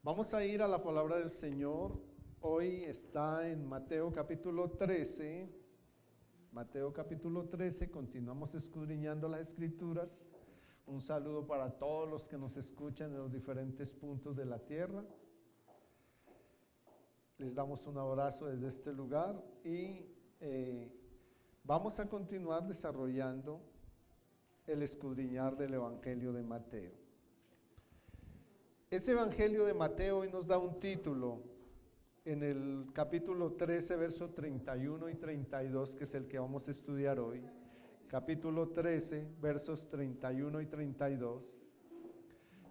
Vamos a ir a la palabra del Señor. Hoy está en Mateo capítulo 13. Mateo capítulo 13, continuamos escudriñando las Escrituras. Un saludo para todos los que nos escuchan en los diferentes puntos de la tierra. Les damos un abrazo desde este lugar y vamos a continuar desarrollando el escudriñar del Evangelio de Mateo. Ese Evangelio de Mateo hoy nos da un título en el capítulo 13, versos 31 y 32, que es el que vamos a estudiar hoy. Capítulo 13, versos 31 y 32.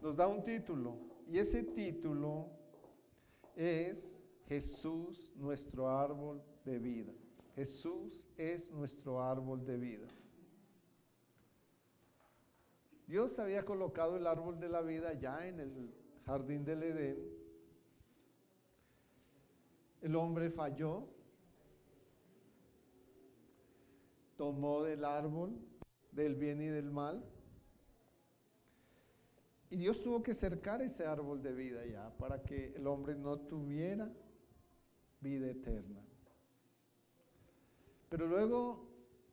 Nos da un título, y ese título es Jesús, nuestro árbol de vida. Jesús es nuestro árbol de vida. Dios había colocado el árbol de la vida ya en el jardín del Edén. El hombre falló, tomó del árbol del bien y del mal, y Dios tuvo que cercar ese árbol de vida ya para que el hombre no tuviera vida eterna. Pero luego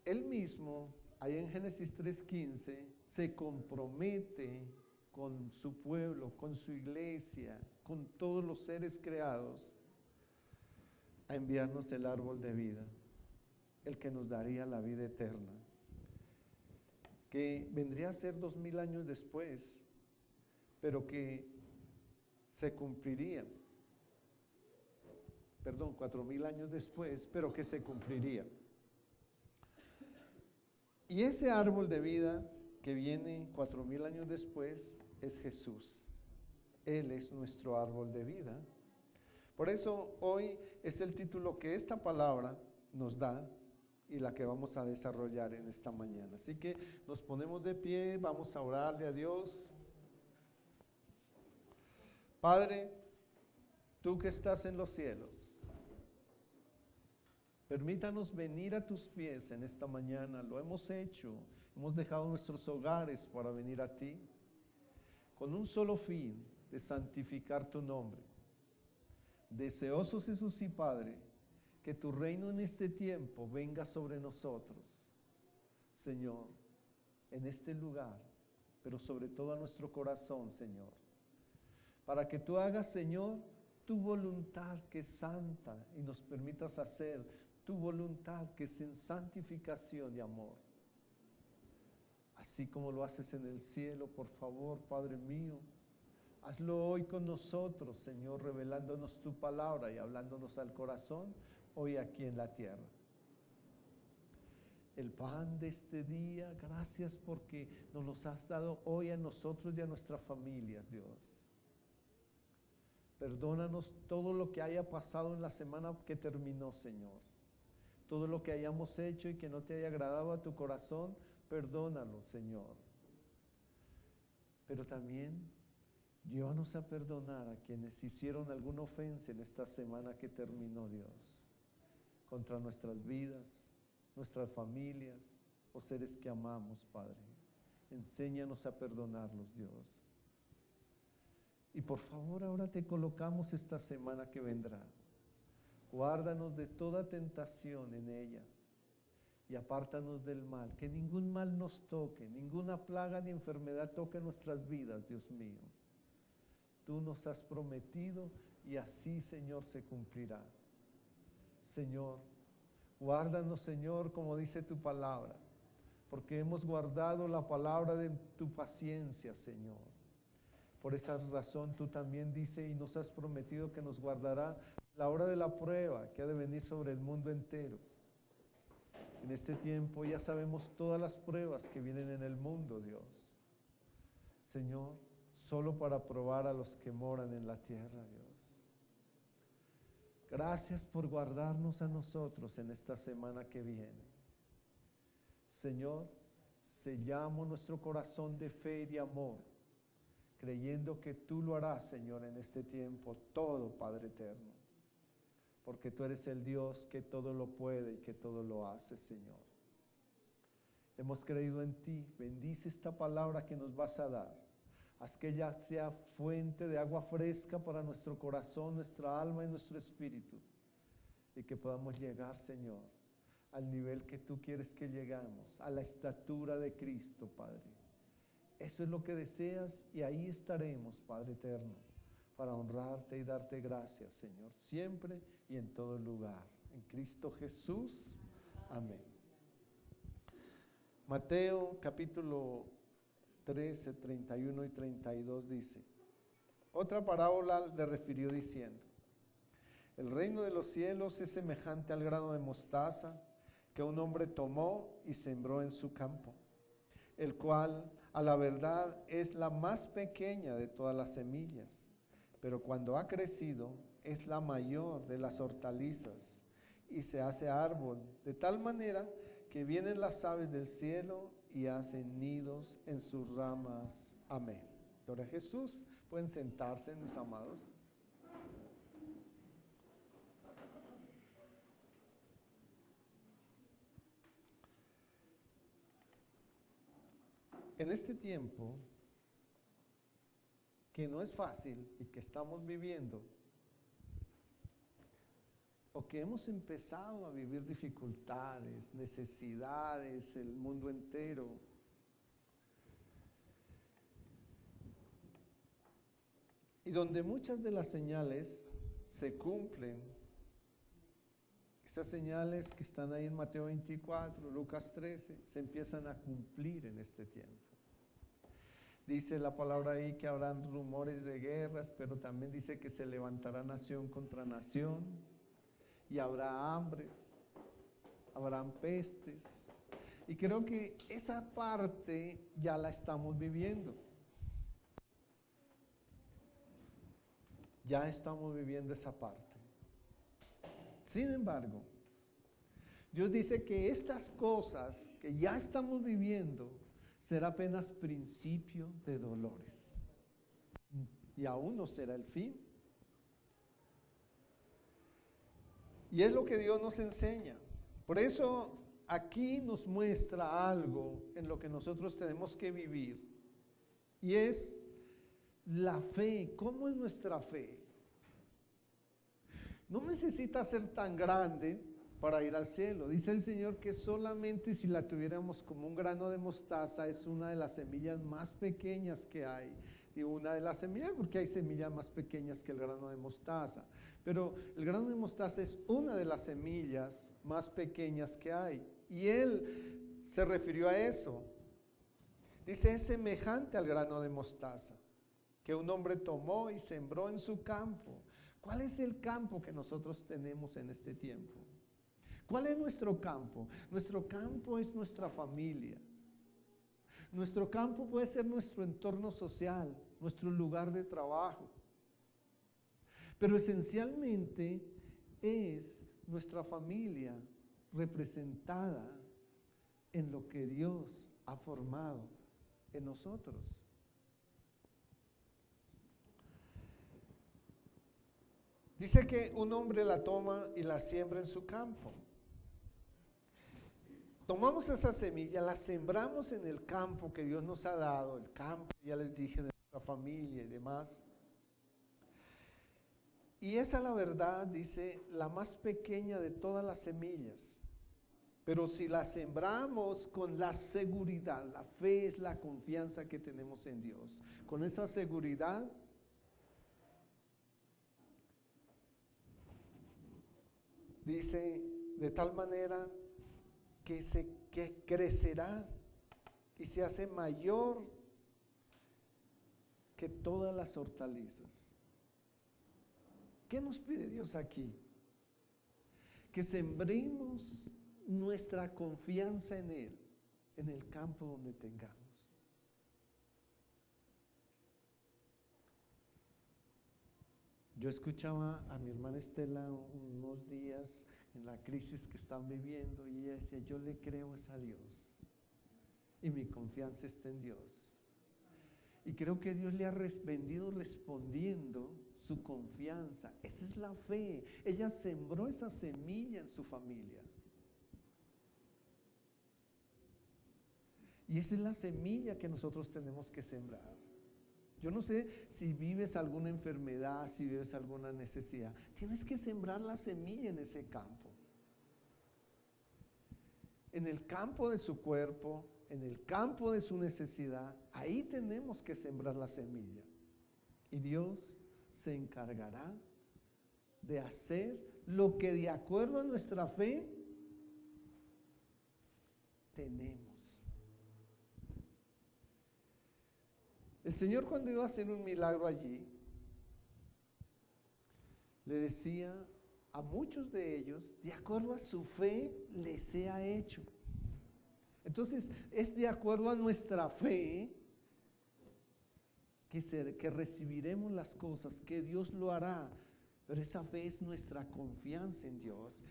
él mismo, ahí en Génesis 3:15, se compromete con su pueblo, con su iglesia, con todos los seres creados, a enviarnos el árbol de vida, el que nos daría la vida eterna, que vendría a ser 2000 años después, pero que se cumpliría. Perdón, 4000 años después, pero que se cumpliría. Y ese árbol de vida que viene 4000 años después es Jesús. Él es nuestro árbol de vida. Por eso hoy es el título que esta palabra nos da y la que vamos a desarrollar en esta mañana. Así que nos ponemos de pie, vamos a orarle a Dios. Padre, tú que estás en los cielos, permítanos venir a tus pies en esta mañana. Lo hemos hecho, hemos dejado nuestros hogares para venir a ti, con un solo fin, de santificar tu nombre. Deseosos Jesús y Padre, que tu reino en este tiempo venga sobre nosotros, Señor, en este lugar, pero sobre todo a nuestro corazón, Señor, para que tú hagas, Señor, tu voluntad que es santa y nos permitas hacer tu voluntad que es en santificación y amor. Así como lo haces en el cielo, por favor, Padre mío, hazlo hoy con nosotros, Señor, revelándonos tu palabra y hablándonos al corazón, hoy aquí en la tierra. El pan de este día, gracias porque nos los has dado hoy a nosotros y a nuestras familias, Dios. Perdónanos todo lo que haya pasado en la semana que terminó, Señor. Todo lo que hayamos hecho y que no te haya agradado a tu corazón, perdónalo, Señor. Pero también llévanos a perdonar a quienes hicieron alguna ofensa en esta semana que terminó, Dios, contra nuestras vidas, nuestras familias o seres que amamos, Padre. Enséñanos a perdonarlos, Dios. Y por favor, ahora te colocamos esta semana que vendrá. Guárdanos de toda tentación en ella y apártanos del mal. Que ningún mal nos toque, ninguna plaga ni enfermedad toque nuestras vidas, Dios mío. Tú nos has prometido y así, Señor, se cumplirá. Señor, guárdanos, Señor, como dice tu palabra, porque hemos guardado la palabra de tu paciencia, Señor. Por esa razón tú también dices y nos has prometido que nos guardará la hora de la prueba que ha de venir sobre el mundo entero. En este tiempo ya sabemos todas las pruebas que vienen en el mundo, Dios. Señor, solo para probar a los que moran en la tierra, Dios. Gracias por guardarnos a nosotros en esta semana que viene. Señor, sellamos nuestro corazón de fe y de amor, creyendo que tú lo harás, Señor, en este tiempo, todo, Padre eterno, porque tú eres el Dios que todo lo puede y que todo lo hace, Señor. Hemos creído en ti, bendice esta palabra que nos vas a dar. Haz que ella sea fuente de agua fresca para nuestro corazón, nuestra alma y nuestro espíritu. Y que podamos llegar, Señor, al nivel que tú quieres que llegamos, a la estatura de Cristo, Padre. Eso es lo que deseas y ahí estaremos, Padre eterno, para honrarte y darte gracias, Señor, siempre y en todo lugar. En Cristo Jesús. Amén. Mateo capítulo 13, 31 y 32 dice: otra parábola le refirió diciendo: el reino de los cielos es semejante al grano de mostaza que un hombre tomó y sembró en su campo, el cual a la verdad es la más pequeña de todas las semillas, pero cuando ha crecido es la mayor de las hortalizas y se hace árbol, de tal manera que vienen las aves del cielo y hacen nidos en sus ramas. Amén. Gloria a Jesús. Pueden sentarse, mis amados. En este tiempo, que no es fácil y que estamos viviendo, o que hemos empezado a vivir dificultades, necesidades, el mundo entero, y donde muchas de las señales se cumplen, esas señales que están ahí en Mateo 24, Lucas 13, se empiezan a cumplir en este tiempo. Dice la palabra ahí que habrán rumores de guerras, pero también dice que se levantará nación contra nación, y habrá hambres, habrán pestes. Y creo que esa parte ya la estamos viviendo. Ya estamos viviendo esa parte. Sin embargo, Dios dice que estas cosas que ya estamos viviendo será apenas principio de dolores. Y aún no será el fin. Y es lo que Dios nos enseña. Por eso aquí nos muestra algo en lo que nosotros tenemos que vivir. Y es la fe. ¿Cómo es nuestra fe? No necesita ser tan grande para ir al cielo. Dice el Señor que solamente si la tuviéramos como un grano de mostaza, es una de las semillas más pequeñas que hay. Digo una de las semillas porque hay semillas más pequeñas que el grano de mostaza. Pero el grano de mostaza es una de las semillas más pequeñas que hay. Y Él se refirió a eso. Dice, es semejante al grano de mostaza que un hombre tomó y sembró en su campo. ¿Cuál es el campo que nosotros tenemos en este tiempo? ¿Cuál es nuestro campo? Nuestro campo es nuestra familia. Nuestro campo puede ser nuestro entorno social, nuestro lugar de trabajo. Pero esencialmente es nuestra familia representada en lo que Dios ha formado en nosotros. Dice que un hombre la toma y la siembra en su campo. Tomamos esa semilla, la sembramos en el campo que Dios nos ha dado, el campo, ya les dije, de nuestra familia y demás. Y esa, la verdad, dice, la más pequeña de todas las semillas. Pero si la sembramos con la seguridad, la fe es la confianza que tenemos en Dios. Con esa seguridad, dice, de tal manera que crecerá y se hace mayor que todas las hortalizas. ¿Qué nos pide Dios aquí? Que sembremos nuestra confianza en Él, en el campo donde tengamos. Yo escuchaba a mi hermana Estela unos días en la crisis que están viviendo y ella decía, yo le creo es a Dios y mi confianza está en Dios. Y creo que Dios le ha venido respondiendo su confianza. Esa es la fe. Ella sembró esa semilla en su familia. Y esa es la semilla que nosotros tenemos que sembrar. Yo no sé si vives alguna enfermedad, si vives alguna necesidad. Tienes que sembrar la semilla en ese campo. En el campo de su cuerpo, en el campo de su necesidad, ahí tenemos que sembrar la semilla. Y Dios se encargará de hacer lo que de acuerdo a nuestra fe tenemos. El Señor, cuando iba a hacer un milagro allí, le decía a muchos de ellos, de acuerdo a su fe les sea hecho. Entonces, es de acuerdo a nuestra fe que recibiremos las cosas, que Dios lo hará. Pero esa fe es nuestra confianza en Dios.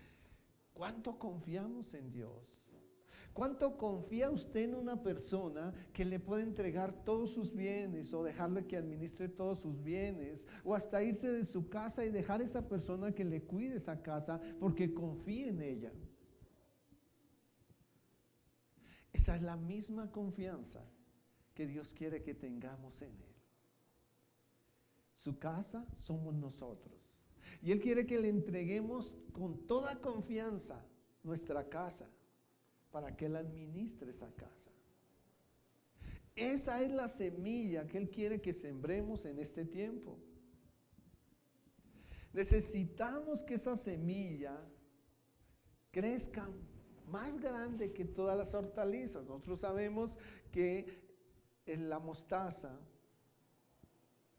¿Cuánto confiamos en Dios? ¿Cuánto confía usted en una persona que le puede entregar todos sus bienes o dejarle que administre todos sus bienes o hasta irse de su casa y dejar a esa persona que le cuide esa casa porque confía en ella? Esa es la misma confianza que Dios quiere que tengamos en Él. Su casa somos nosotros. Y Él quiere que le entreguemos con toda confianza nuestra casa para que Él administre esa casa. Esa es la semilla que Él quiere que sembremos en este tiempo. Necesitamos que esa semilla crezca más grande que todas las hortalizas. Nosotros sabemos que la mostaza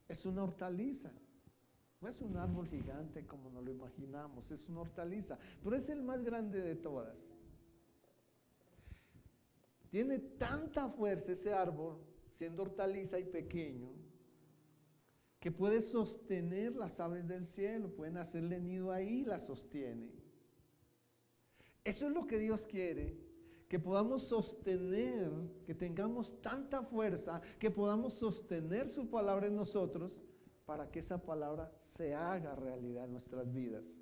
es una hortaliza. No es un árbol gigante como nos lo imaginamos, es una hortaliza, pero es el más grande de todas. Tiene tanta fuerza ese árbol, siendo hortaliza y pequeño, que puede sostener las aves del cielo, pueden hacerle nido ahí y la sostiene. Eso es lo que Dios quiere, que podamos sostener, que tengamos tanta fuerza, que podamos sostener su palabra en nosotros, para que esa palabra se haga realidad en nuestras vidas.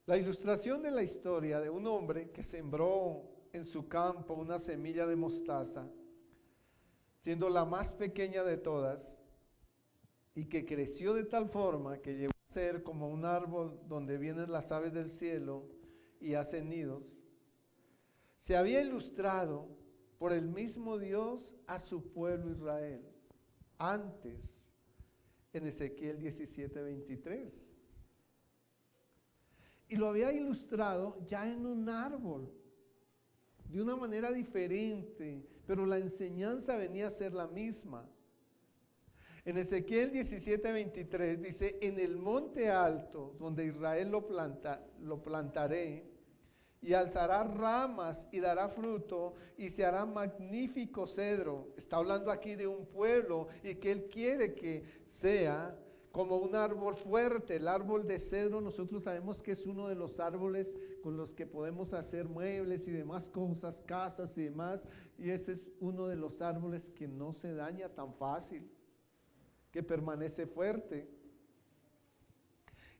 La ilustración de la historia de un hombre que sembró en su campo una semilla de mostaza, siendo la más pequeña de todas, y que creció de tal forma que llegó a ser como un árbol donde vienen las aves del cielo y hacen nidos, se había ilustrado por el mismo Dios a su pueblo Israel, antes, en Ezequiel 17:23. Y lo había ilustrado ya en un árbol, de una manera diferente, pero la enseñanza venía a ser la misma. En Ezequiel 17:23 dice, en el monte alto donde Israel lo plantaré, y alzará ramas y dará fruto y se hará magnífico cedro. Está hablando aquí de un pueblo y que Él quiere que sea como un árbol fuerte. El árbol de cedro nosotros sabemos que es uno de los árboles con los que podemos hacer muebles y demás cosas, casas y demás. Y ese es uno de los árboles que no se daña tan fácil, que permanece fuerte.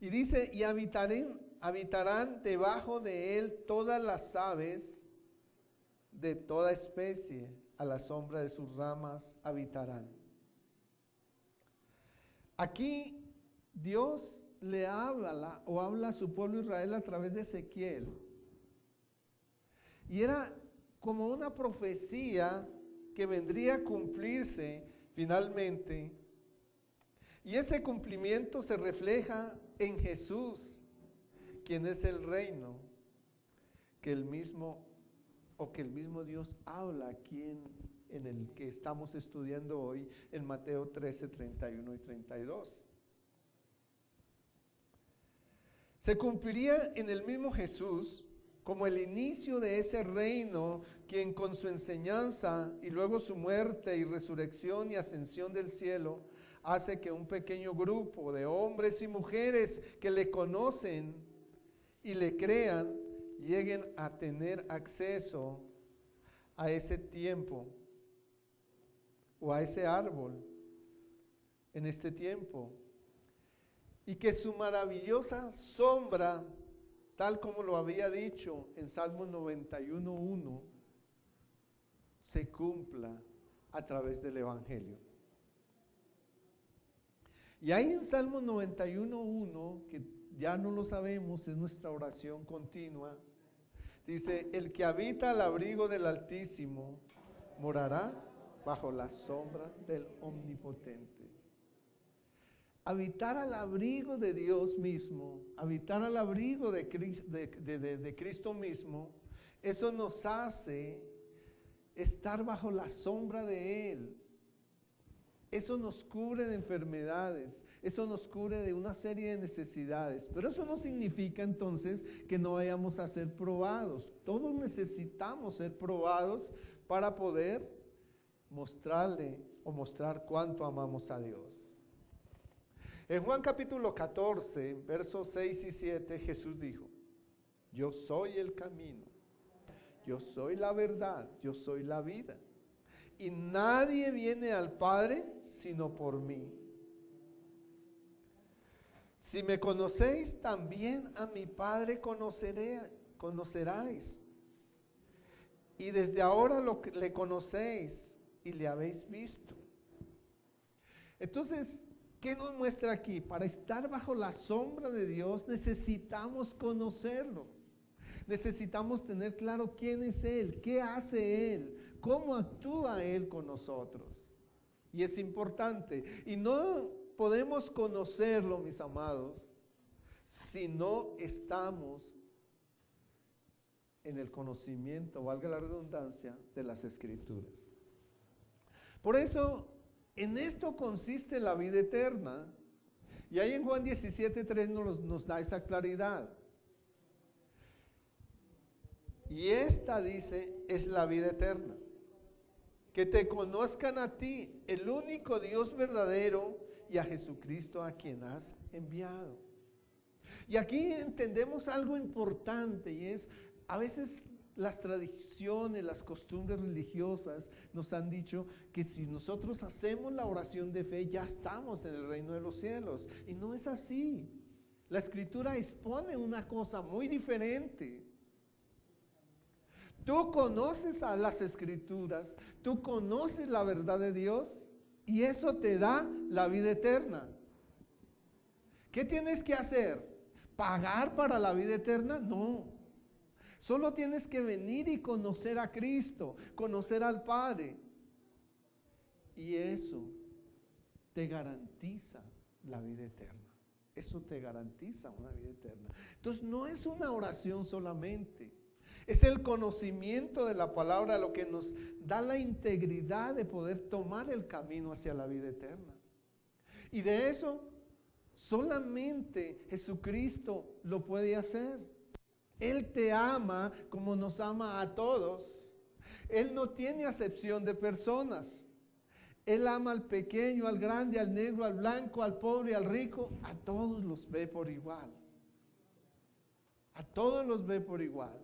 Y dice, y habitarán debajo de él todas las aves de toda especie, a la sombra de sus ramas habitarán. Aquí Dios le habla a su pueblo Israel a través de Ezequiel. Y era como una profecía que vendría a cumplirse finalmente. Y este cumplimiento se refleja en Jesús, quien es el reino que el mismo Dios habla aquí en el que estamos estudiando hoy en Mateo 13, 31 y 32. Se cumpliría en el mismo Jesús como el inicio de ese reino, quien con su enseñanza y luego su muerte y resurrección y ascensión del cielo hace que un pequeño grupo de hombres y mujeres que le conocen y le crean, lleguen a tener acceso a ese tiempo o a ese árbol en este tiempo. Y que su maravillosa sombra, tal como lo había dicho en Salmo 91:1, se cumpla a través del Evangelio. Y ahí en Salmo 91:1, que ya no lo sabemos, es nuestra oración continua, dice: el que habita al abrigo del Altísimo morará bajo la sombra del Omnipotente. Habitar al abrigo de Dios mismo, habitar al abrigo de Cristo mismo, eso nos hace estar bajo la sombra de Él. Eso nos cubre de enfermedades, eso nos cubre de una serie de necesidades, pero eso no significa entonces que no vayamos a ser probados. Todos necesitamos ser probados para poder mostrarle o mostrar cuánto amamos a Dios. En Juan capítulo 14, versos 6 y 7, Jesús dijo: yo soy el camino, yo soy la verdad, yo soy la vida. Y nadie viene al Padre sino por mí. Si me conocéis, también a mi Padre conoceráis. Y desde ahora le conocéis y le habéis visto. Entonces, ¿qué nos muestra aquí? Para estar bajo la sombra de Dios necesitamos conocerlo. Necesitamos tener claro quién es Él, qué hace Él, cómo actúa Él con nosotros. Y es importante. Y no podemos conocerlo, mis amados, si no estamos en el conocimiento, valga la redundancia, de las Escrituras. Por eso, en esto consiste la vida eterna. Y ahí en Juan 17:3 nos da esa claridad. Y esta, dice, es la vida eterna: que te conozcan a ti, el único Dios verdadero, y a Jesucristo a quien has enviado. Y aquí entendemos algo importante, y es, a veces las tradiciones, las costumbres religiosas nos han dicho que si nosotros hacemos la oración de fe, ya estamos en el reino de los cielos. Y no es así. La Escritura expone una cosa muy diferente. Tú conoces a las Escrituras, tú conoces la verdad de Dios, y eso te da la vida eterna. ¿Qué tienes que hacer? ¿Pagar para la vida eterna? No. Solo tienes que venir y conocer a Cristo, conocer al Padre. Y eso te garantiza la vida eterna. Eso te garantiza una vida eterna. Entonces no es una oración solamente. Es el conocimiento de la palabra lo que nos da la integridad de poder tomar el camino hacia la vida eterna. Y de eso solamente Jesucristo lo puede hacer. Él te ama como nos ama a todos. Él no tiene acepción de personas. Él ama al pequeño, al grande, al negro, al blanco, al pobre, al rico. A todos los ve por igual. A todos los ve por igual.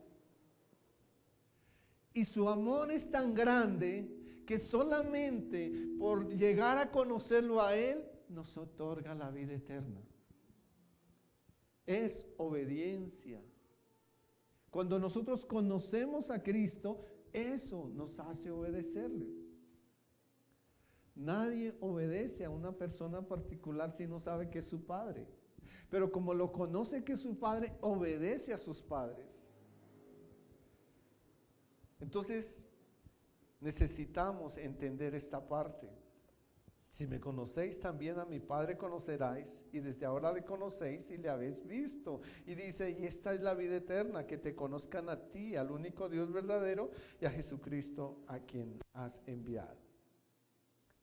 Y su amor es tan grande que solamente por llegar a conocerlo a Él nos otorga la vida eterna. Es obediencia. Cuando nosotros conocemos a Cristo, eso nos hace obedecerle. Nadie obedece a una persona particular si no sabe que es su padre. Pero como lo conoce que es su padre, obedece a sus padres. Entonces, necesitamos entender esta parte. Si me conocéis, también a mi Padre conoceráis, y desde ahora le conocéis y le habéis visto. Y dice, y esta es la vida eterna, que te conozcan a ti, al único Dios verdadero, y a Jesucristo a quien has enviado.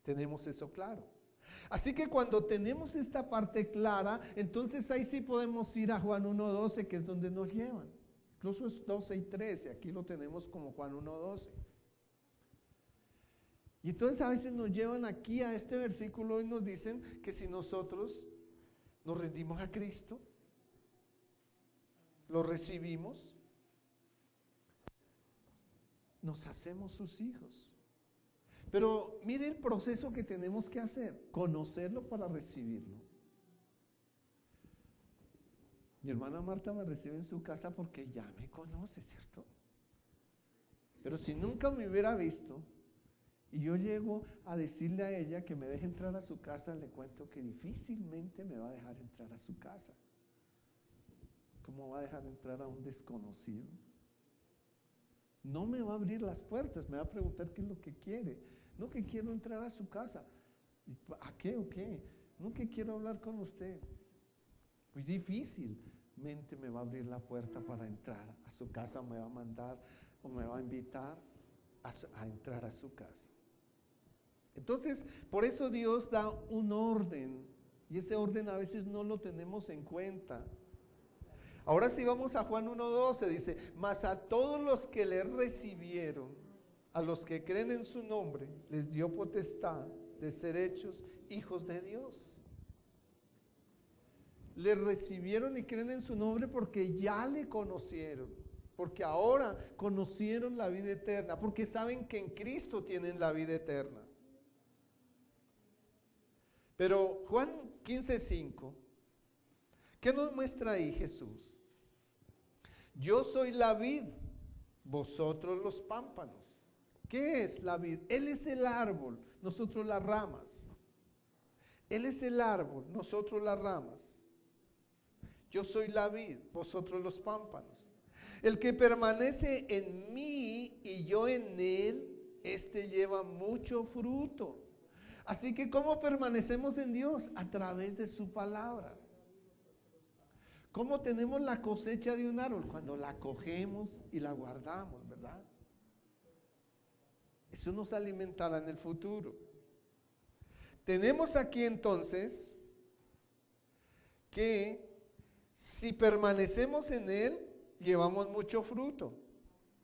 Tenemos eso claro. Así que cuando tenemos esta parte clara, entonces ahí sí podemos ir a Juan 1:12, que es donde nos llevan. Incluso es 12 y 13, aquí lo tenemos como Juan 1:12. Y entonces a veces nos llevan aquí a este versículo y nos dicen que si nosotros nos rendimos a Cristo, lo recibimos, nos hacemos sus hijos. Pero mire el proceso que tenemos que hacer: conocerlo para recibirlo. Mi hermana Marta me recibe en su casa porque ya me conoce, ¿cierto? Pero si nunca me hubiera visto y yo llego a decirle a ella que me deje entrar a su casa, le cuento que difícilmente me va a dejar entrar a su casa. ¿Cómo va a dejar entrar a un desconocido? No me va a abrir las puertas, me va a preguntar qué es lo que quiere. No, que quiero entrar a su casa. ¿A qué o qué? No, que quiero hablar con usted. Muy difícilmente me va a abrir la puerta para entrar a su casa, me va a mandar o me va a invitar a entrar a su casa. Entonces, por eso Dios da un orden, y ese orden a veces no lo tenemos en cuenta. Ahora sí vamos a Juan 1:12, dice, mas a todos los que le recibieron, a los que creen en su nombre, les dio potestad de ser hechos hijos de Dios. Le recibieron y creen en su nombre porque ya le conocieron, porque ahora conocieron la vida eterna, porque saben que en Cristo tienen la vida eterna. Pero Juan 15:5, ¿qué nos muestra ahí Jesús? Yo soy la vid, vosotros los pámpanos. ¿Qué es la vid? Él es el árbol, nosotros las ramas. Él es el árbol, nosotros las ramas. Yo soy la vid, vosotros los pámpanos. El que permanece en mí y yo en él, este lleva mucho fruto. Así que ¿cómo permanecemos en Dios? A través de su palabra. ¿Cómo tenemos la cosecha de un árbol? Cuando la cogemos y la guardamos, ¿verdad? Eso nos alimentará en el futuro. Tenemos aquí entonces que si permanecemos en él, llevamos mucho fruto.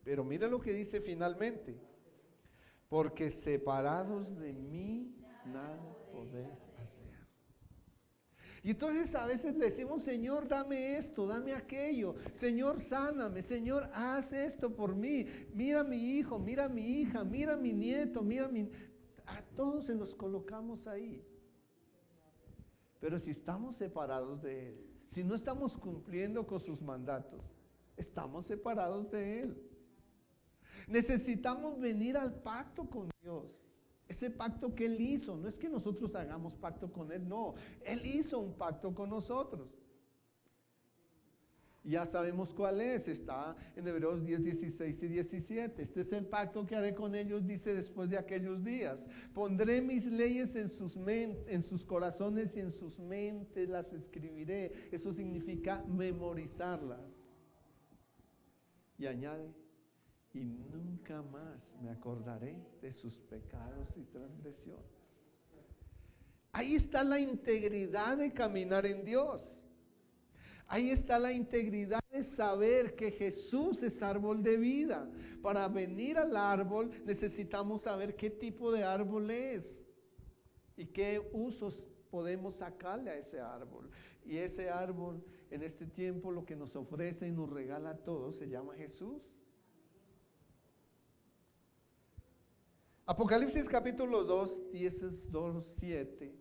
Pero mira lo que dice finalmente. Porque separados de mí, nada podéis hacer. Y entonces a veces le decimos, Señor, dame esto, dame aquello. Señor, sáname. Señor, haz esto por mí. Mira a mi hijo, mira a mi hija, mira a mi nieto, mira a mi... A todos se los colocamos ahí. Pero si estamos separados de Él, si no estamos cumpliendo con sus mandatos, estamos separados de Él. Necesitamos venir al pacto con Dios. Ese pacto que Él hizo, no es que nosotros hagamos pacto con Él, no. Él hizo un pacto con nosotros. Ya sabemos cuál es, está en Hebreos 10, 16 y 17. Este es el pacto que haré con ellos, dice, después de aquellos días. Pondré mis leyes en sus corazones y en sus mentes las escribiré. Eso significa memorizarlas. Y añade, y nunca más me acordaré de sus pecados y transgresiones. Ahí está la integridad de caminar en Dios. Ahí está la integridad de saber que Jesús es árbol de vida. Para venir al árbol necesitamos saber qué tipo de árbol es y qué usos podemos sacarle a ese árbol. Y ese árbol en este tiempo lo que nos ofrece y nos regala a todos se llama Jesús. Apocalipsis capítulo 2, 10, 2, 7.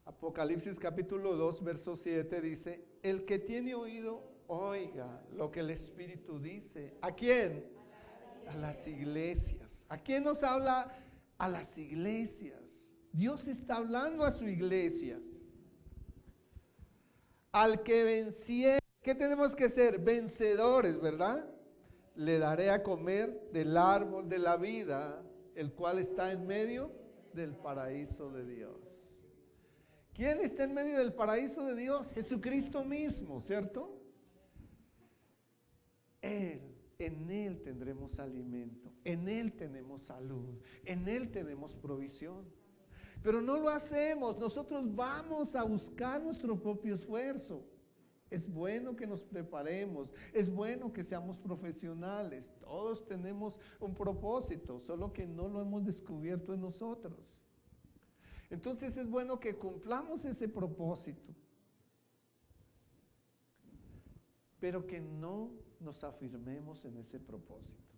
Apocalipsis capítulo 2, verso 7 dice, el que tiene oído, oiga lo que el Espíritu dice. ¿A quién? A las iglesias. ¿A quién nos habla? A las iglesias. Dios está hablando a su iglesia. Al que venciere, ¿qué tenemos que ser? Vencedores, ¿verdad? Le daré a comer del árbol de la vida, el cual está en medio del paraíso de Dios. ¿Quién está en medio del paraíso de Dios? Jesucristo mismo, ¿cierto? Él, en Él tendremos alimento, en Él tenemos salud, en Él tenemos provisión. Pero no lo hacemos, nosotros vamos a buscar nuestro propio esfuerzo. Es bueno que nos preparemos, es bueno que seamos profesionales, todos tenemos un propósito, solo que no lo hemos descubierto en nosotros. Entonces es bueno que cumplamos ese propósito, pero que no nos afirmemos en ese propósito.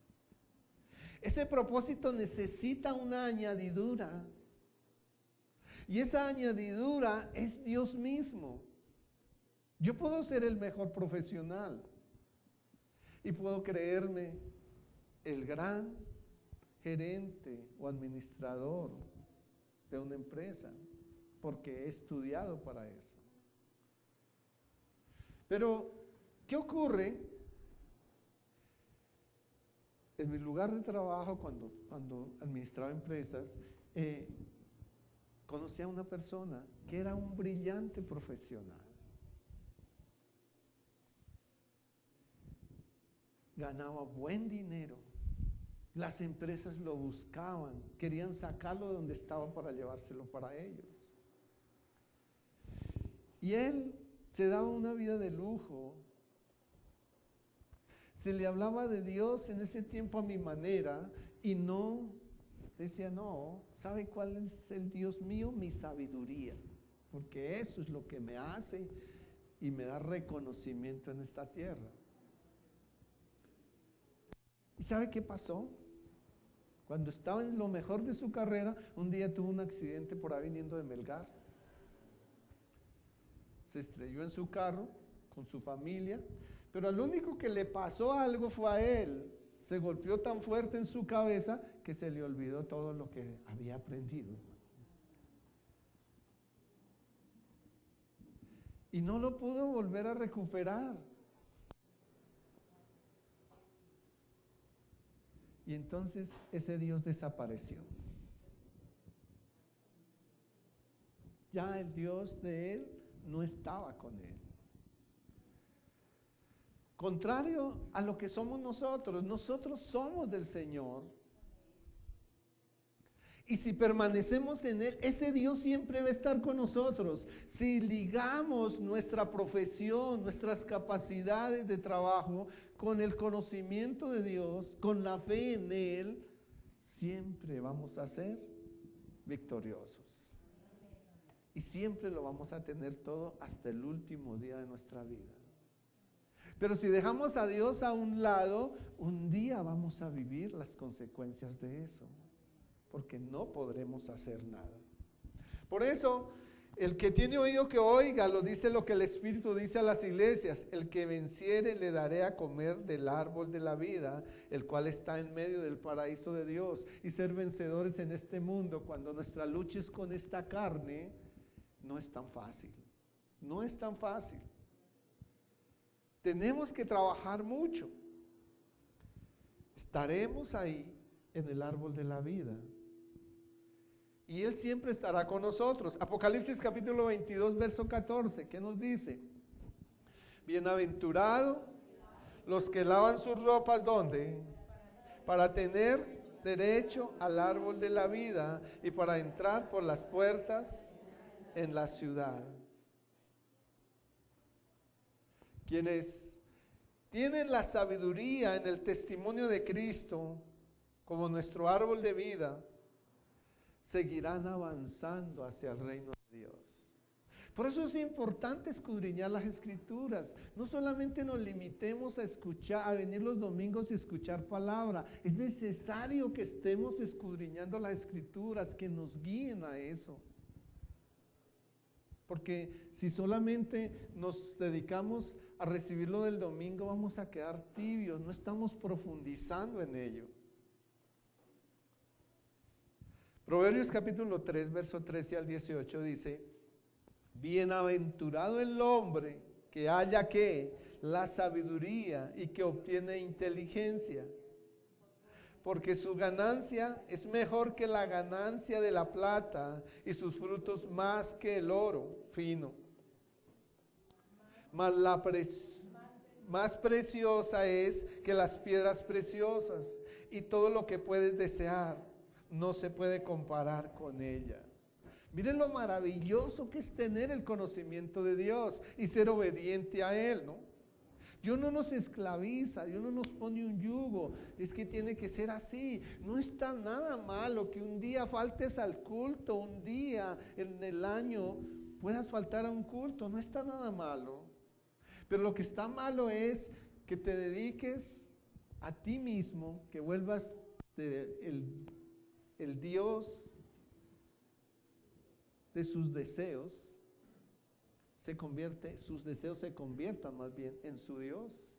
Ese propósito necesita una añadidura, y esa añadidura es Dios mismo. Yo puedo ser el mejor profesional y puedo creerme el gran gerente o administrador de una empresa, porque he estudiado para eso. Pero, ¿qué ocurre? En mi lugar de trabajo, cuando administraba empresas, conocí a una persona que era un brillante profesional. Ganaba buen dinero. Las empresas lo buscaban, querían sacarlo de donde estaba para llevárselo para ellos. Y él se daba una vida de lujo. Se le hablaba de Dios en ese tiempo a mi manera y no, decía, no, ¿sabe cuál es el Dios mío? Mi sabiduría, porque eso es lo que me hace y me da reconocimiento en esta tierra. ¿Y sabe qué pasó? Cuando estaba en lo mejor de su carrera, un día tuvo un accidente por ahí viniendo de Melgar. Se estrelló en su carro con su familia, pero al único que le pasó algo fue a él. Se golpeó tan fuerte en su cabeza que se le olvidó todo lo que había aprendido. Y no lo pudo volver a recuperar. Y entonces ese Dios desapareció. Ya el Dios de él no estaba con él. Contrario a lo que somos nosotros somos del Señor. Y si permanecemos en Él, ese Dios siempre va a estar con nosotros. Si ligamos nuestra profesión, nuestras capacidades de trabajo con el conocimiento de Dios, con la fe en Él, siempre vamos a ser victoriosos. Y siempre lo vamos a tener todo hasta el último día de nuestra vida. Pero si dejamos a Dios a un lado, un día vamos a vivir las consecuencias de eso, porque no podremos hacer nada. Por eso, el que tiene oído que oiga, lo dice lo que el Espíritu dice a las iglesias: el que venciere le daré a comer del árbol de la vida, el cual está en medio del paraíso de Dios. Y ser vencedores en este mundo, cuando nuestra lucha es con esta carne, no es tan fácil. No es tan fácil. Tenemos que trabajar mucho. Estaremos ahí en el árbol de la vida. Y Él siempre estará con nosotros. Apocalipsis capítulo 22, verso 14, ¿qué nos dice? Bienaventurados los que lavan sus ropas, ¿dónde? Para tener derecho al árbol de la vida y para entrar por las puertas en la ciudad. Quienes tienen la sabiduría en el testimonio de Cristo como nuestro árbol de vida, seguirán avanzando hacia el reino de Dios. Por eso es importante escudriñar las Escrituras. No solamente nos limitemos a escuchar, a venir los domingos y escuchar palabra. Es necesario que estemos escudriñando las Escrituras, que nos guíen a eso. Porque si solamente nos dedicamos a recibirlo del domingo, vamos a quedar tibios, no estamos profundizando en ello. Proverbios capítulo 3, verso 13 al 18 dice: bienaventurado el hombre que halla ¿qué? La sabiduría y que obtiene inteligencia, porque su ganancia es mejor que la ganancia de la plata y sus frutos más que el oro fino. Mas más preciosa es que las piedras preciosas, y todo lo que puedes desear no se puede comparar con ella. Miren lo maravilloso que es tener el conocimiento de Dios y ser obediente a Él, ¿no? Dios no nos esclaviza, Dios no nos pone un yugo, es que tiene que ser así. No está nada malo que un día faltes al culto, un día en el año puedas faltar a un culto, no está nada malo. Pero lo que está malo es que te dediques a ti mismo, que vuelvas el Dios de sus deseos, sus deseos se conviertan más bien en su Dios.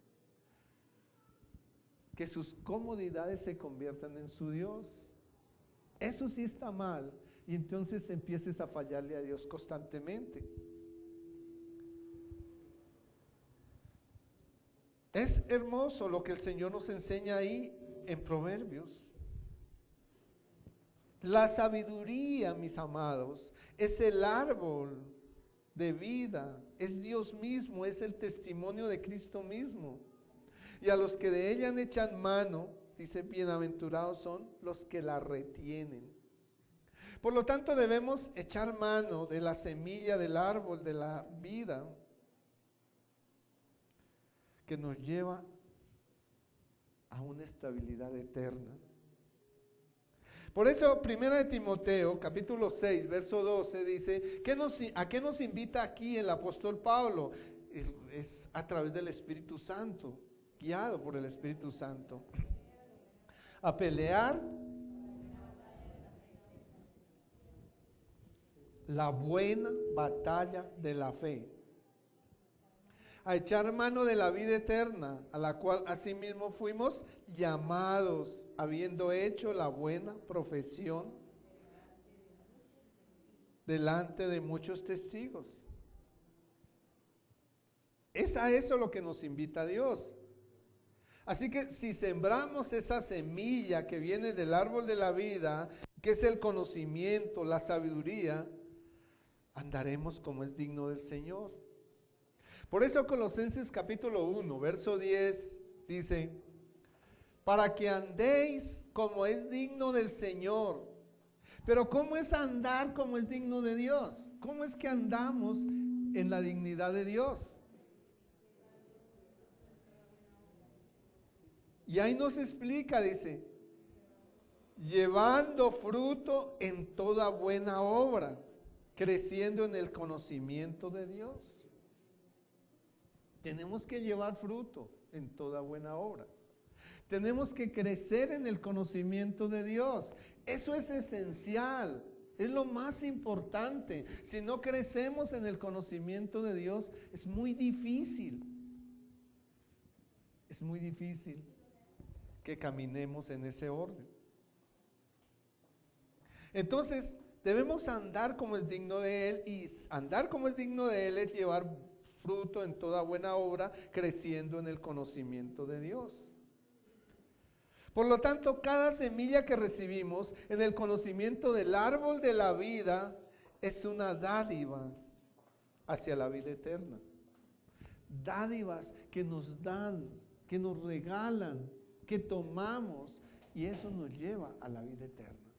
que sus comodidades se conviertan en su Dios. Eso sí está mal, y entonces empieces a fallarle a Dios constantemente. Es hermoso lo que el Señor nos enseña ahí en Proverbios. La sabiduría, mis amados, es el árbol de vida, es Dios mismo, es el testimonio de Cristo mismo. Y a los que de ella echan mano, dice, bienaventurados son los que la retienen. Por lo tanto, debemos echar mano de la semilla del árbol de la vida que nos lleva a una estabilidad eterna. Por eso, 1 de Timoteo, capítulo 6, verso 12, dice, ¿a qué nos invita aquí el apóstol Pablo? Es a través del Espíritu Santo, guiado por el Espíritu Santo. A pelear la buena batalla de la fe. A echar mano de la vida eterna, a la cual asimismo fuimos llamados, habiendo hecho la buena profesión delante de muchos testigos. Es a eso lo que nos invita Dios. Así que si sembramos esa semilla que viene del árbol de la vida, que es el conocimiento, la sabiduría, andaremos como es digno del Señor. Por eso Colosenses capítulo 1, verso 10 dice, para que andéis como es digno del Señor. Pero ¿cómo es andar como es digno de Dios? ¿Cómo es que andamos en la dignidad de Dios? Y ahí nos explica, dice, llevando fruto en toda buena obra, creciendo en el conocimiento de Dios. Tenemos que llevar fruto en toda buena obra. Tenemos que crecer en el conocimiento de Dios. Eso es esencial, es lo más importante. Si no crecemos en el conocimiento de Dios, es muy difícil. Es muy difícil que caminemos en ese orden. Entonces, debemos andar como es digno de Él, y andar como es digno de Él es llevar fruto en toda buena obra, creciendo en el conocimiento de Dios. Por lo tanto, cada semilla que recibimos en el conocimiento del árbol de la vida es una dádiva hacia la vida eterna. Dádivas que nos dan, que nos regalan, que tomamos, y eso nos lleva a la vida eterna.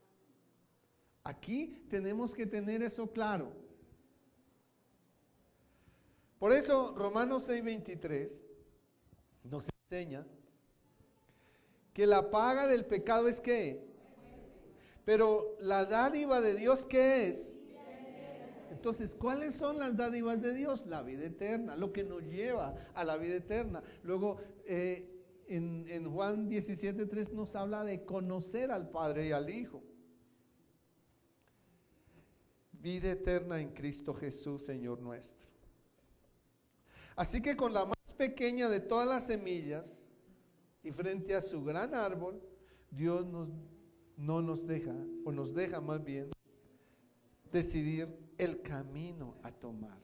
Aquí tenemos que tener eso claro. Por eso Romanos 6:23 nos enseña que la paga del pecado es ¿qué? Pero la dádiva de Dios, ¿qué es? Entonces, ¿cuáles son las dádivas de Dios? La vida eterna, lo que nos lleva a la vida eterna. Luego, en Juan 17:3 nos habla de conocer al Padre y al Hijo. Vida eterna en Cristo Jesús, Señor nuestro. Así que con la más pequeña de todas las semillas y frente a su gran árbol, Dios no nos deja, o nos deja más bien, decidir el camino a tomar.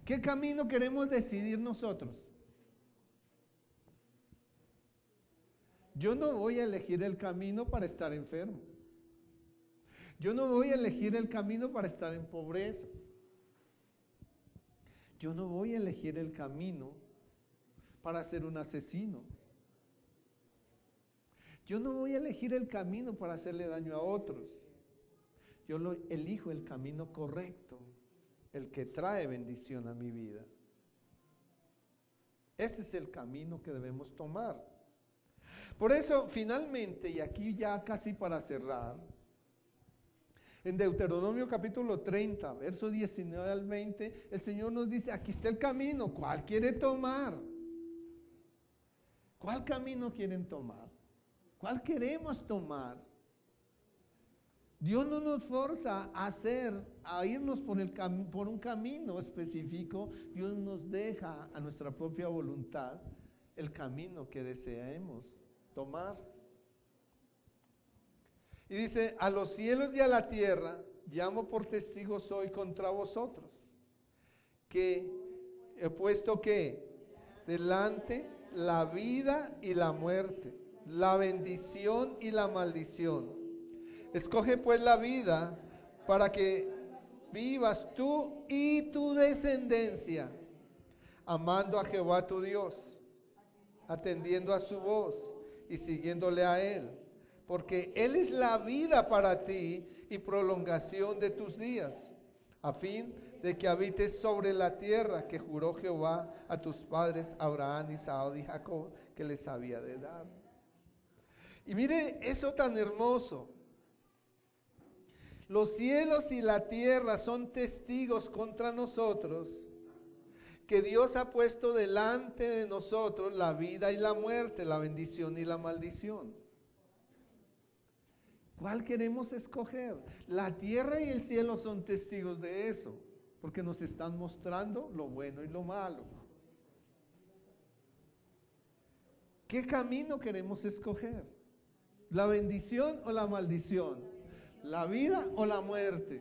¿Qué camino queremos decidir nosotros? Yo no voy a elegir el camino para estar enfermo. Yo no voy a elegir el camino para estar en pobreza. Yo no voy a elegir el camino para ser un asesino. Yo no voy a elegir el camino para hacerle daño a otros. Yo elijo el camino correcto, el que trae bendición a mi vida. Ese es el camino que debemos tomar. Por eso, finalmente, y aquí ya casi para cerrar, en Deuteronomio capítulo 30, verso 19 al 20, el Señor nos dice, aquí está el camino, ¿cuál quiere tomar? ¿Cuál camino quieren tomar? ¿Cuál queremos tomar? Dios no nos forza a irnos por un camino específico. Dios nos deja a nuestra propia voluntad el camino que deseemos tomar. Y dice, a los cielos y a la tierra llamo por testigos hoy contra vosotros, que he puesto que delante la vida y la muerte, la bendición y la maldición. Escoge pues la vida para que vivas tú y tu descendencia, amando a Jehová tu Dios, atendiendo a su voz y siguiéndole a Él, porque Él es la vida para ti y prolongación de tus días, a fin de que habites sobre la tierra que juró Jehová a tus padres Abraham, Isaac y Jacob, que les había de dar. Y mire eso tan hermoso. Los cielos y la tierra son testigos contra nosotros, que Dios ha puesto delante de nosotros la vida y la muerte, la bendición y la maldición. ¿Cuál queremos escoger? La tierra y el cielo son testigos de eso, porque nos están mostrando lo bueno y lo malo. ¿Qué camino queremos escoger? ¿La bendición o la maldición? ¿La vida o la muerte?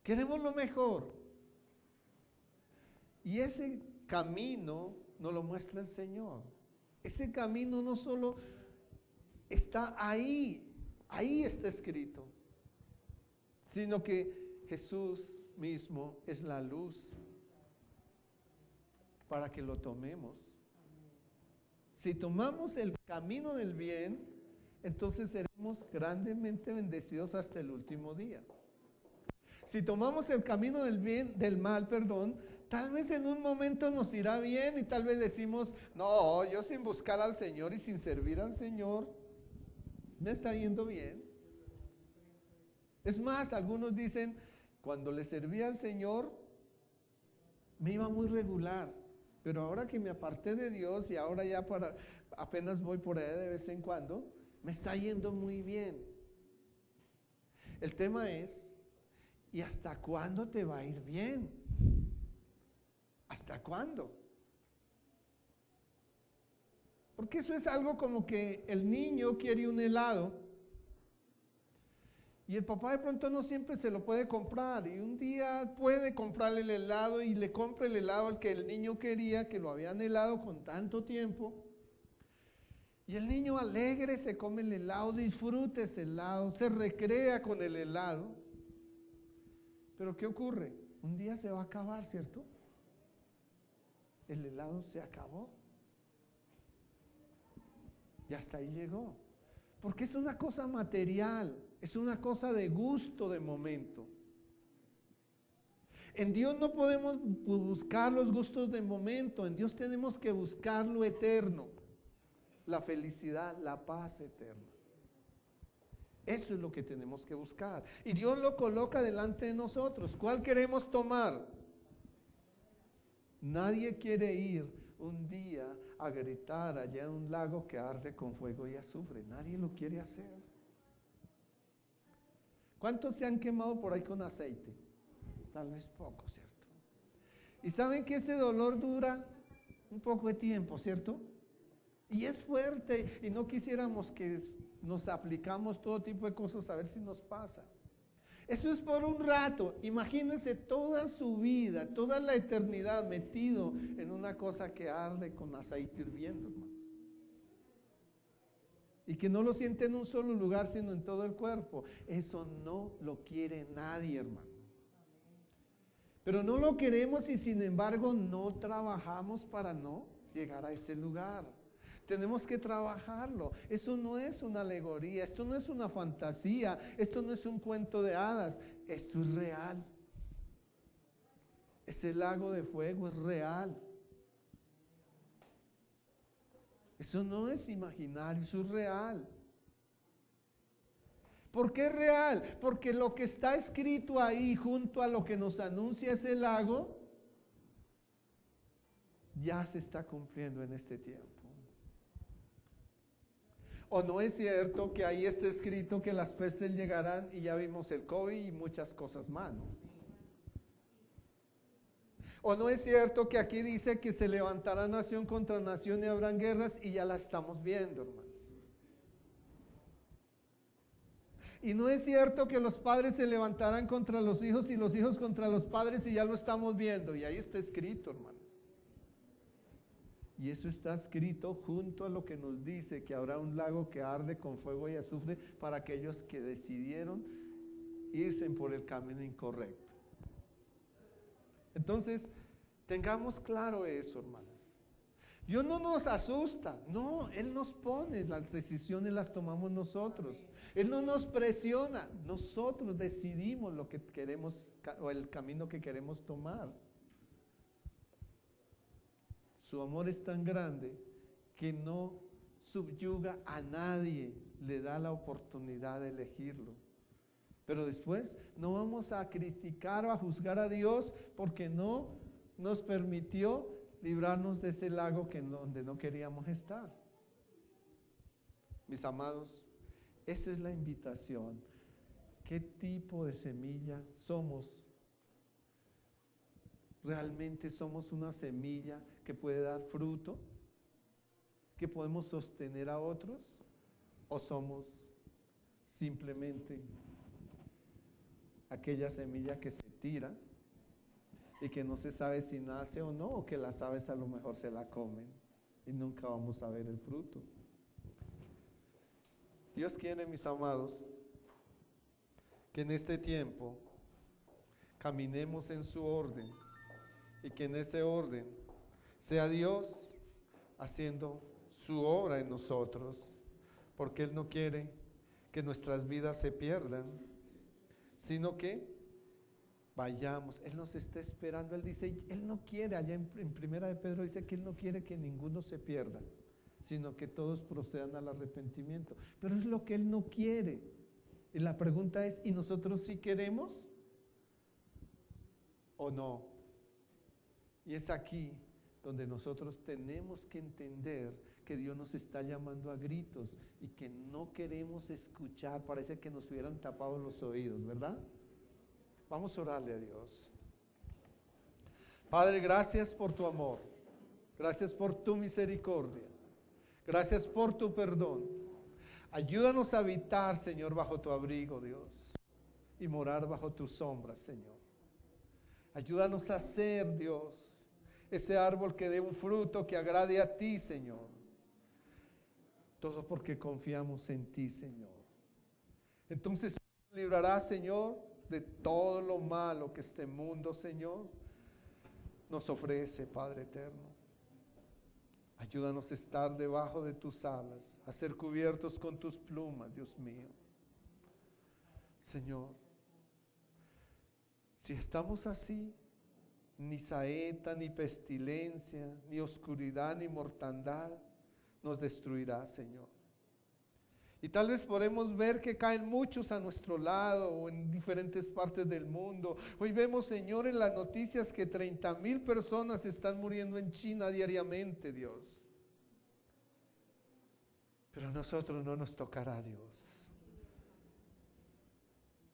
Queremos lo mejor. Y ese camino nos lo muestra el Señor. Ese camino no solo está ahí está escrito, sino que Jesús mismo es la luz para que lo tomemos. Si tomamos el camino del bien, entonces seremos grandemente bendecidos hasta el último día. Si tomamos el camino del mal, tal vez en un momento nos irá bien y tal vez decimos, no, yo sin buscar al Señor y sin servir al Señor, me está yendo bien. Es más, algunos dicen, cuando le servía al Señor, me iba muy regular, pero ahora que me aparté de Dios y ahora ya apenas voy por ahí de vez en cuando, me está yendo muy bien. El tema es, ¿y hasta cuándo te va a ir bien? ¿Hasta cuándo? Porque eso es algo como que el niño quiere un helado y el papá de pronto no siempre se lo puede comprar y un día puede comprarle el helado y le compra el helado al que el niño quería, que lo había anhelado con tanto tiempo. Y el niño alegre se come el helado, disfruta ese helado, se recrea con el helado. Pero ¿qué ocurre? Un día se va a acabar, ¿cierto? El helado se acabó. Y hasta ahí llegó. Porque es una cosa material, es una cosa de gusto de momento. En Dios no podemos buscar los gustos de momento, en Dios tenemos que buscar lo eterno, la felicidad, la paz eterna. Eso es lo que tenemos que buscar. Y Dios lo coloca delante de nosotros. ¿Cuál queremos tomar? Nadie quiere ir un día a gritar allá en un lago que arde con fuego y azufre. Nadie lo quiere hacer. ¿Cuántos se han quemado por ahí con aceite? Tal vez poco, ¿cierto? Y saben que ese dolor dura un poco de tiempo, ¿cierto? Y es fuerte y no quisiéramos que nos aplicamos todo tipo de cosas a ver si nos pasa. Eso es por un rato. Imagínense toda su vida, toda la eternidad metido en una cosa que arde con aceite hirviendo, hermano. Y que no lo siente en un solo lugar, sino en todo el cuerpo. Eso no lo quiere nadie, hermano. Pero no lo queremos y sin embargo no trabajamos para no llegar a ese lugar. Tenemos que trabajarlo. Eso no es una alegoría, esto no es una fantasía, esto no es un cuento de hadas, esto es real. Ese lago de fuego es real. Eso no es imaginario, eso es real. ¿Por qué es real? Porque lo que está escrito ahí junto a lo que nos anuncia ese lago ya se está cumpliendo en este tiempo. ¿O no es cierto que ahí está escrito que las pestes llegarán y ya vimos el COVID y muchas cosas más, ¿no? ¿O no es cierto que aquí dice que se levantará nación contra nación y habrán guerras? Y ya la estamos viendo, hermanos. Y no es cierto que los padres se levantarán contra los hijos y los hijos contra los padres, y ya lo estamos viendo. Y ahí está escrito, hermanos. Y eso está escrito junto a lo que nos dice que habrá un lago que arde con fuego y azufre para aquellos que decidieron irse por el camino incorrecto. Entonces, tengamos claro eso, hermanos. Dios no nos asusta, no, Él nos pone, las decisiones las tomamos nosotros. Él no nos presiona, nosotros decidimos lo que queremos o el camino que queremos tomar. Su amor es tan grande que no subyuga a nadie, le da la oportunidad de elegirlo. Pero después no vamos a criticar o a juzgar a Dios porque no nos permitió librarnos de ese lago donde no queríamos estar. Mis amados, esa es la invitación. ¿Qué tipo de semilla somos? ¿Realmente somos una semilla que puede dar fruto? ¿Que podemos sostener a otros? ¿O somos simplemente aquella semilla que se tira y que no se sabe si nace o no, o que las aves a lo mejor se la comen y nunca vamos a ver el fruto? Dios quiere, mis amados, que en este tiempo caminemos en su orden y que en ese orden sea Dios haciendo su obra en nosotros, porque Él no quiere que nuestras vidas se pierdan, sino que vayamos. Él nos está esperando. Él dice, Él no quiere, allá en Primera de Pedro dice que Él no quiere que ninguno se pierda, sino que todos procedan al arrepentimiento. Pero es lo que Él no quiere. Y la pregunta es, ¿y nosotros sí queremos o no? Y es aquí donde nosotros tenemos que entender que Dios nos está llamando a gritos y que no queremos escuchar. Parece que nos hubieran tapado los oídos, ¿verdad? Vamos a orarle a Dios. Padre, gracias por tu amor. Gracias por tu misericordia. Gracias por tu perdón. Ayúdanos a habitar, Señor, bajo tu abrigo, Dios, y morar bajo tu sombra, Señor. Ayúdanos a ser, Dios, ese árbol que dé un fruto que agrade a ti, Señor. Todo porque confiamos en ti, Señor. Entonces, nos librarás, Señor, de todo lo malo que este mundo, Señor, nos ofrece, Padre eterno. Ayúdanos a estar debajo de tus alas, a ser cubiertos con tus plumas, Dios mío. Señor, si estamos así, ni saeta, ni pestilencia, ni oscuridad, ni mortandad nos destruirá, Señor. Y tal vez podemos ver que caen muchos a nuestro lado o en diferentes partes del mundo. Hoy vemos, Señor, en las noticias que 30,000 personas están muriendo en China diariamente, Dios. Pero a nosotros no nos tocará, Dios.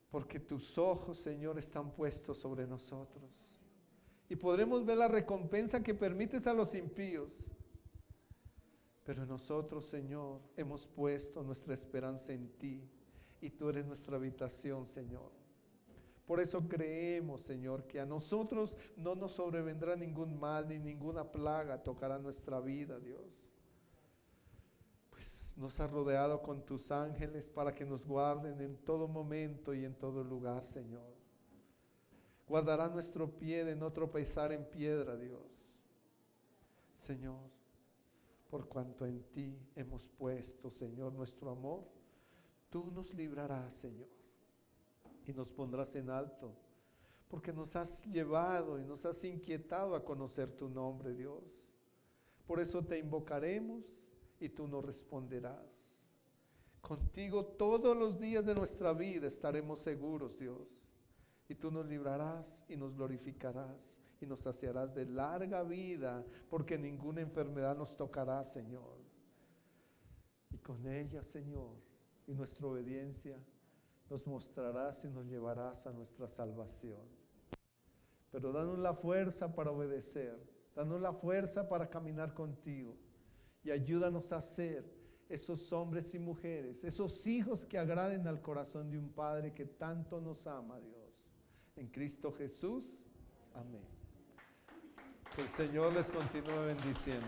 Porque tus ojos, Señor, están puestos sobre nosotros. Y podremos ver la recompensa que permites a los impíos. Pero nosotros, Señor, hemos puesto nuestra esperanza en ti y tú eres nuestra habitación, Señor. Por eso creemos, Señor, que a nosotros no nos sobrevendrá ningún mal ni ninguna plaga tocará nuestra vida, Dios. Pues nos has rodeado con tus ángeles para que nos guarden en todo momento y en todo lugar, Señor. Guardará nuestro pie de no tropezar en piedra, Dios. Señor, por cuanto en ti hemos puesto, Señor, nuestro amor, tú nos librarás, Señor, y nos pondrás en alto, porque nos has llevado y nos has inquietado a conocer tu nombre, Dios. Por eso te invocaremos y tú nos responderás. Contigo todos los días de nuestra vida estaremos seguros, Dios, y tú nos librarás y nos glorificarás. Y nos saciarás de larga vida, porque ninguna enfermedad nos tocará, Señor. Y con ella, Señor, y nuestra obediencia, nos mostrarás y nos llevarás a nuestra salvación. pero danos la fuerza para obedecer, danos la fuerza para caminar contigo y ayúdanos a ser esos hombres y mujeres, esos hijos que agraden al corazón de un Padre que tanto nos ama, Dios. En Cristo Jesús, amén. Que el Señor les continúe bendiciendo.